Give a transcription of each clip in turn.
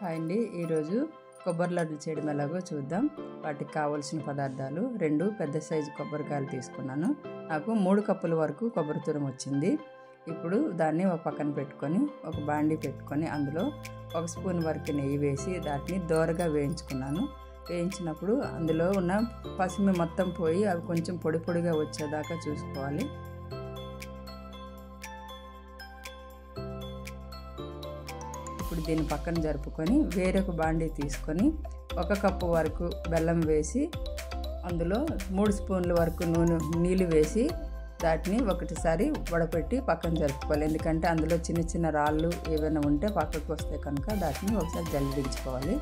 Hi అండి, ఈరోజు కొబ్బరి లడ్డు చేయడం ఎలాగో చూద్దాం. వాటికి కావాల్సిన పదార్థాలు 2 పెద్ద సైజు కొబ్బరికాయలు తీసుకున్నాను. నాకు 3 కప్పుల వరకు కొబ్బరి తురుము వచ్చింది. ఇప్పుడు దాన్ని ఒక పక్కన పెట్టుకొని ఒక బాండీ పెట్టుకొని అందులో 1 స్పూన్ వరకు నెయ్యి వేసి దాటిని దోరగా వేయించుకున్నాను. వేయించినప్పుడు అందులో ఉన్న పసిమి మొత్తం పోయి అవి కొంచెం పొడి పొడిగా వచ్చేదాకా చూసుకోవాలి. ఇప్పుడు దీన్ని పక్కన జరుపుకొని వేరొక బాండీ తీసుకొని 1 కప్పు వరకు బెల్లం వేసి అందులో 3 స్పూన్ల వరకు నీళ్ళు వేసి దాటిని ఒకటిసారి వడపెట్టి పక్కన జరుపుకోవాలి. ఎందుకంటే అందులో చిన్న చిన్న రాళ్ళు ఏమైనా ఉంటే పక్కకు వస్తే కనుక దాటిని ఒకసారి జల్లించుకోవాలి.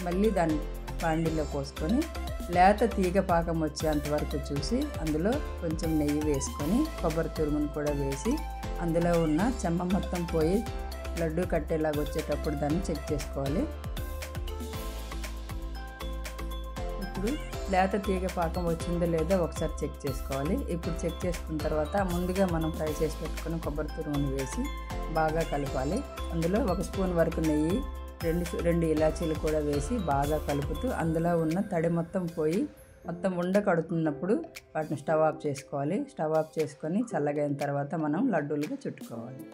మళ్ళీ దాన్ని బాండీలో పోసుకొని లేత తీగ పాకం వచ్చేంతవరకు చూసి అందులో కొంచెం నెయ్యి వేసుకొని కొబ్బరి తురుమును కూడా వేసి అందులో ఉన్న చెమ్మ మొత్తం పోయి లడ్డు కట్టేలాగా వచ్చేటప్పుడు దాన్ని చెక్ చేసుకోవాలి. ఇప్పుడు లేత తీగ పాకం వచ్చిందో లేదో ఒకసారి చెక్ చేసుకోవాలి. ఇప్పుడు చెక్ చేసుకున్న తర్వాత ముందుగా మనం ఫ్రై చేసి పెట్టుకుని కొబ్బరి తురుమును వేసి బాగా కలపాలి. అందులో 1 స్పూన్ వరకు నెయ్యి, 2 ఇలాచీలు కూడా వేసి బాగా కలుపుతూ అందులో ఉన్న తడి మొత్తం పోయి మొత్తం ఉండ కడుతున్నప్పుడు వాటిని స్టవ్ ఆఫ్ చేసుకోవాలి. స్టవ్ ఆఫ్ చేసుకొని చల్లగైన తర్వాత మనం లడ్డూలుగా చుట్టుకోవాలి.